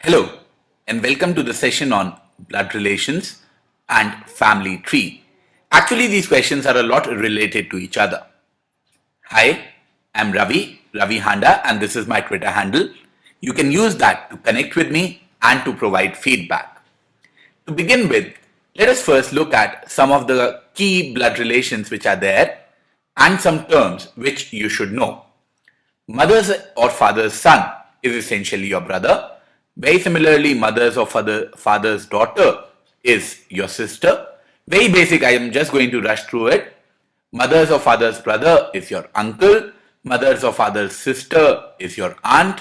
Hello, and welcome to the session on blood relations and family tree. Actually, these questions are a lot related to each other. Hi, I'm Ravi Handa, and this is my Twitter handle. You can use that to connect with me and to provide feedback. To begin with, let us first look at some of the key blood relations which are there and some terms which you should know. Mother's or father's son is essentially your brother. Very similarly, mother's or father's daughter is your sister. Very basic, I am just going to rush through it. Mother's or father's brother is your uncle. Mother's or father's sister is your aunt.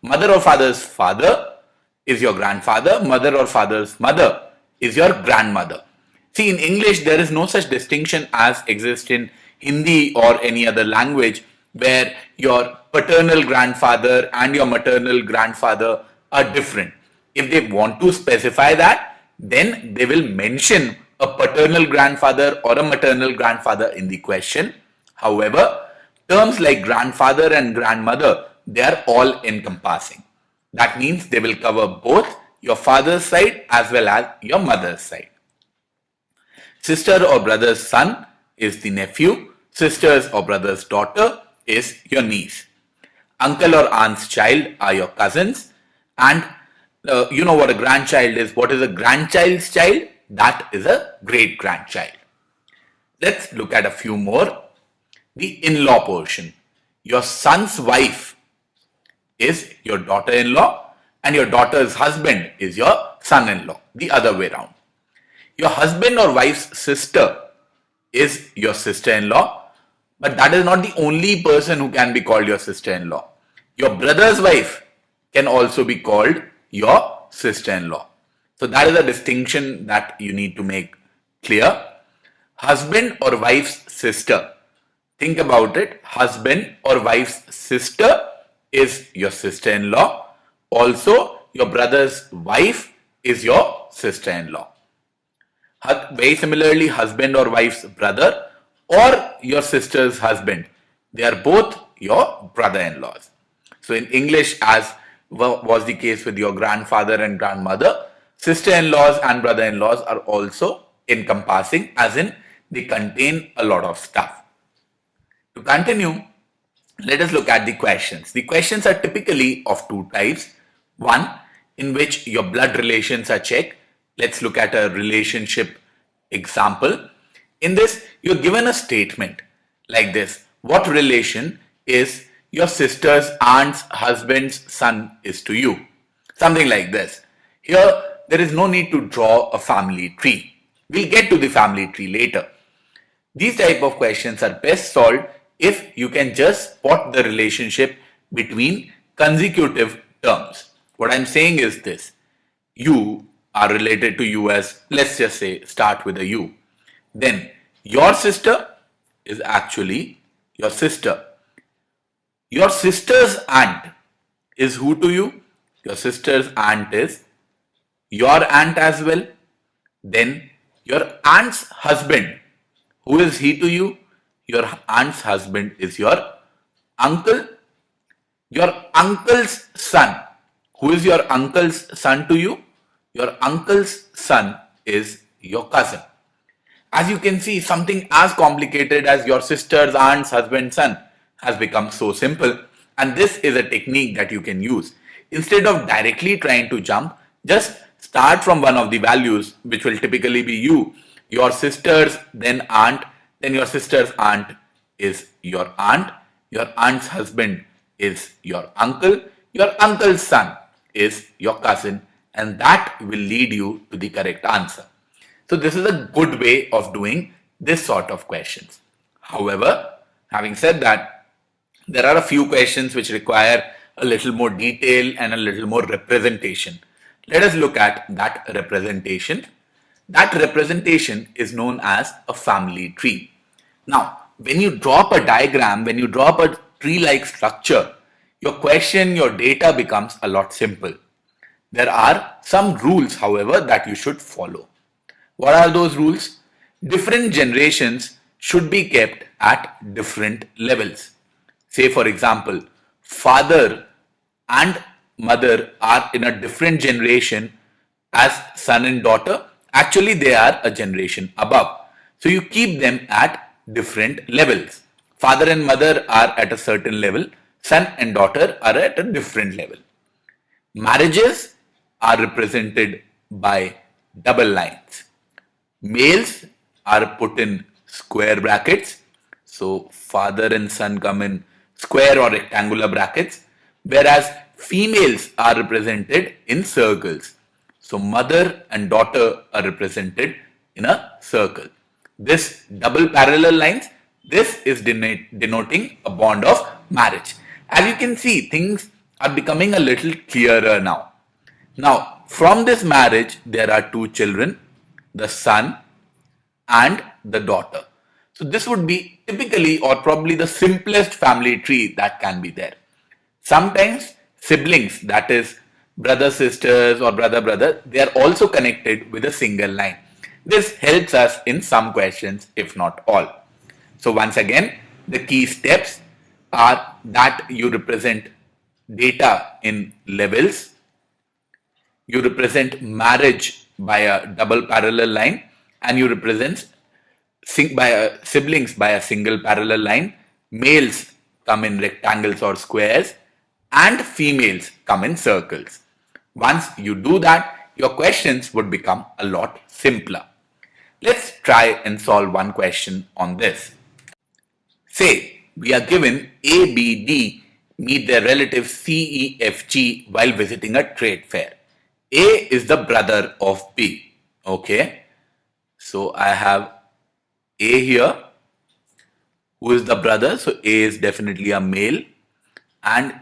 Mother or father's father is your grandfather. Mother or father's mother is your grandmother. See, in English, there is no such distinction as exists in Hindi or any other language where your paternal grandfather and your maternal grandfather are different. If they want to specify that, then they will mention a paternal grandfather or a maternal grandfather in the question. However, terms like grandfather and grandmother, they are all encompassing. That means they will cover both your father's side as well as your mother's side. Sister or brother's son is the nephew. Sister's or brother's daughter is your niece. Uncle or aunt's child are your cousins. And you know what a grandchild is. What is a grandchild's child? That is a great grandchild. Let's look at a few more. The in-law portion. Your son's wife is your daughter-in-law and your daughter's husband is your son-in-law. The other way around. Your husband or wife's sister is your sister-in-law, but that is not the only person who can be called your sister-in-law. Your brother's wife can also be called your sister-in-law. So that is a distinction that you need to make clear. Husband or wife's sister. Think about it. Husband or wife's sister is your sister-in-law. Also, your brother's wife is your sister-in-law. Very similarly, husband or wife's brother or your sister's husband. They are both your brother-in-laws. So in English, as was the case with your grandfather and grandmother, sister-in-laws and brother-in-laws are also encompassing, as in they contain a lot of stuff. To continue, let us look at the questions. The questions are typically of two types. One, in which your blood relations are checked. Let's look at a relationship example. In this, you're given a statement like this. What relation is your sister's aunt's husband's son is to you? Something like this. Here, there is no need to draw a family tree. We'll get to the family tree later. These type of questions are best solved if you can just spot the relationship between consecutive terms. What I'm saying is this. You are related to you as, let's just say, start with a U. Then your sister is actually your sister. Your sister's aunt is who to you? Your sister's aunt is your aunt as well. Then your aunt's husband, who is he to you? Your aunt's husband is your uncle. Your uncle's son, who is your uncle's son to you? Your uncle's son is your cousin. As you can see, something as complicated as your sister's aunt's husband's son has become so simple, and this is a technique that you can use. Instead of directly trying to jump, just start from one of the values, which will typically be you, your sister's, then aunt, then your sister's aunt is your aunt's husband is your uncle's son is your cousin, and that will lead you to the correct answer. So this is a good way of doing this sort of questions. However, having said that, there are a few questions which require a little more detail and a little more representation. Let us look at that representation. That representation is known as a family tree. Now, when you drop a diagram, when you drop a tree-like structure, your question, your data becomes a lot simple. There are some rules, however, that you should follow. What are those rules? Different generations should be kept at different levels. Say, for example, father and mother are in a different generation as son and daughter, actually they are a generation above. So you keep them at different levels. Father and mother are at a certain level, son and daughter are at a different level. Marriages are represented by double lines. Males are put in square brackets. So father and son come in square or rectangular brackets, whereas females are represented in circles. So mother and daughter are represented in a circle. This double parallel lines, this is denoting a bond of marriage. As you can see, things are becoming a little clearer now. Now, from this marriage, there are two children, the son and the daughter. So this would be typically or probably the simplest family tree that can be there. Sometimes siblings, that is brother sisters or brother, they are also connected with a single line. This helps us in some questions, if not all. So once again, the key steps are that you represent data in levels, you represent marriage by a double parallel line, and you represent siblings by a single parallel line. Males come in rectangles or squares, and females come in circles. Once you do that, your questions would become a lot simpler. Let's try and solve one question on this. Say we are given A, B, D meet their relatives C, E, F, G while visiting a trade fair. A is the brother of B. Okay. So I have A here. Who is the brother? So A is definitely a male and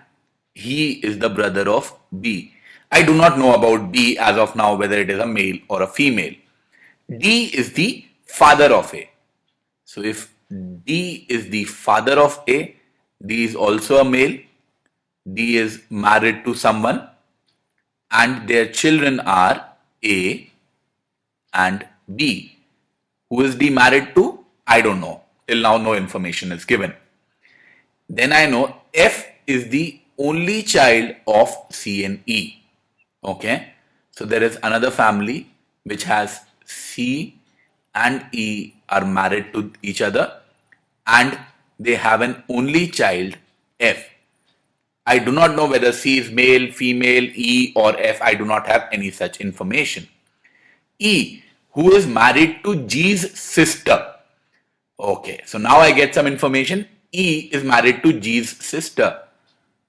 he is the brother of B. I do not know about B as of now whether it is a male or a female. D is the father of A. So if D is the father of A, D is also a male. D is married to someone and their children are A and B. Who is D married to? I don't know. Till now no information is given. Then I know F is the only child of C and E. Okay. So there is another family which has C and E are married to each other and they have an only child F. I do not know whether C is male, female, E or F. I do not have any such information. E, who is married to G's sister. Okay, so now I get some information. E is married to G's sister.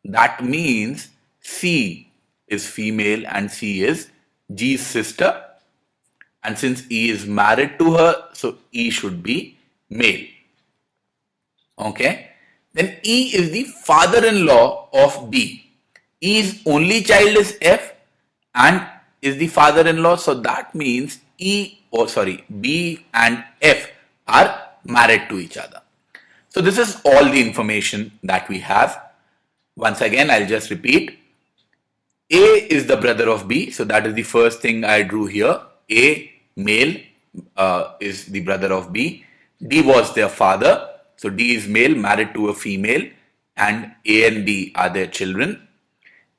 That means C is female and C is G's sister. And since E is married to her, so E should be male. Okay. Then E is the father-in-law of B. E's only child is F and is the father-in-law. So that means B and F are married to each other. So this is all the information that we have. Once again, I'll just repeat. A is the brother of B. So that is the first thing I drew here. A, male, is the brother of B. D was their father. So D is male, married to a female, and A and B are their children.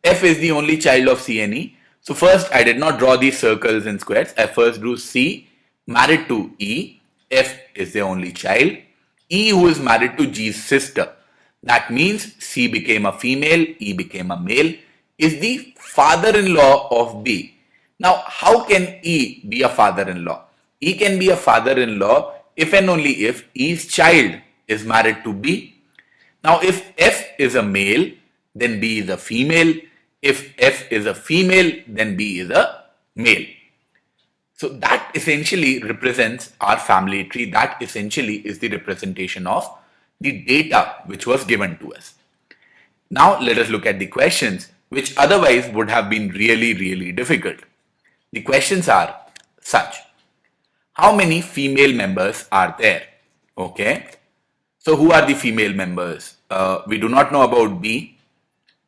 F is the only child of C and E. So first I did not draw these circles and squares. I first drew C, married to E. F is their only child. E, who is married to G's sister. That means C became a female, E became a male, is the father-in-law of B. Now, how can E be a father-in-law? E can be a father-in-law if and only if E's child is married to B. Now, if F is a male, then B is a female. If F is a female, then B is a male. So that essentially represents our family tree. That essentially is the representation of the data which was given to us. Now let us look at the questions which otherwise would have been really difficult. The questions are such. How many female members are there? Okay. So who are the female members? We do not know about B.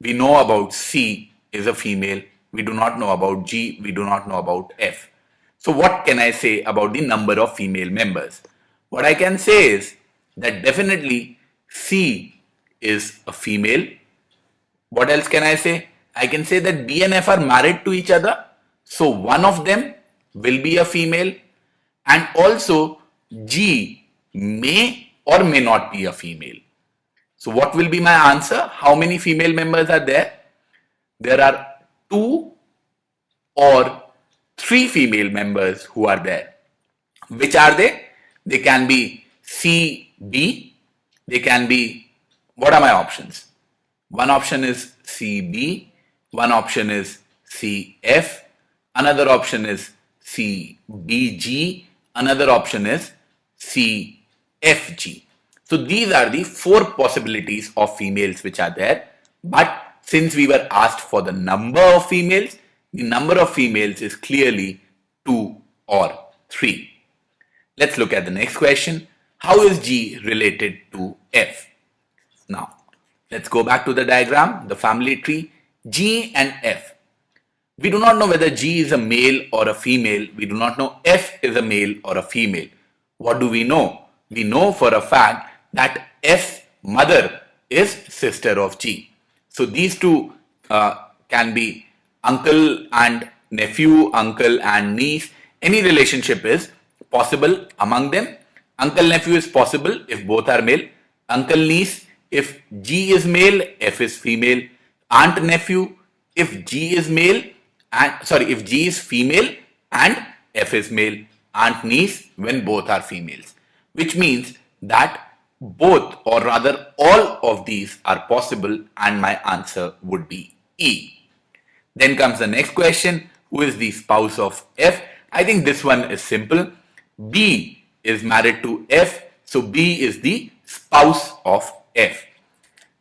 We know about C is a female. We do not know about G. We do not know about F. So what can I say about the number of female members? What I can say is that definitely C is a female. What else can I say? I can say that B and F are married to each other. So one of them will be a female, and also G may or may not be a female. So what will be my answer? How many female members are there? There are 2 or 3 female members who are there. Which are they? They can be C, B. They can be, what are my options? One option is CB, one option is CF, another option is CBG, another option is CFG. So these are the 4 possibilities of females which are there. But since we were asked for the number of females, the number of females is clearly 2 or 3. Let's look at the next question. How is G related to F? Now, let's go back to the diagram, the family tree. G and F. We do not know whether G is a male or a female. We do not know F is a male or a female. What do we know? We know for a fact that F's mother is sister of G. So these two can be uncle and nephew, uncle and niece. Any relationship is possible among them. Uncle-nephew is possible if both are male. Uncle-niece, if G is male, F is female. Aunt-nephew, if G is male, if G is female and F is male. Aunt-niece when both are females. Which means that both, or rather all of these are possible, and my answer would be E. Then comes the next question. Who is the spouse of F? I think this one is simple. B is married to F, so B is the spouse of F.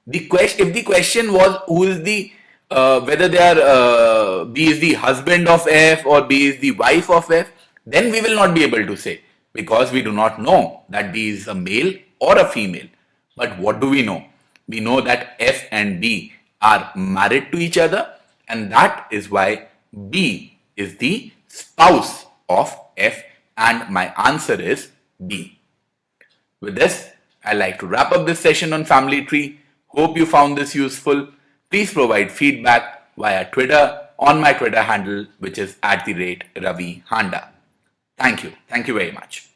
If the question was who is the whether they are B is the husband of F or B is the wife of F, then we will not be able to say, because we do not know that B is a male or a female. But what do we know? We know that F and B are married to each other, and that is why B is the spouse of F, and my answer is B. With this, I'd like to wrap up this session on family tree. Hope you found this useful. Please provide feedback via Twitter on my Twitter handle, which is @Ravi Handa. Thank you. Thank you very much.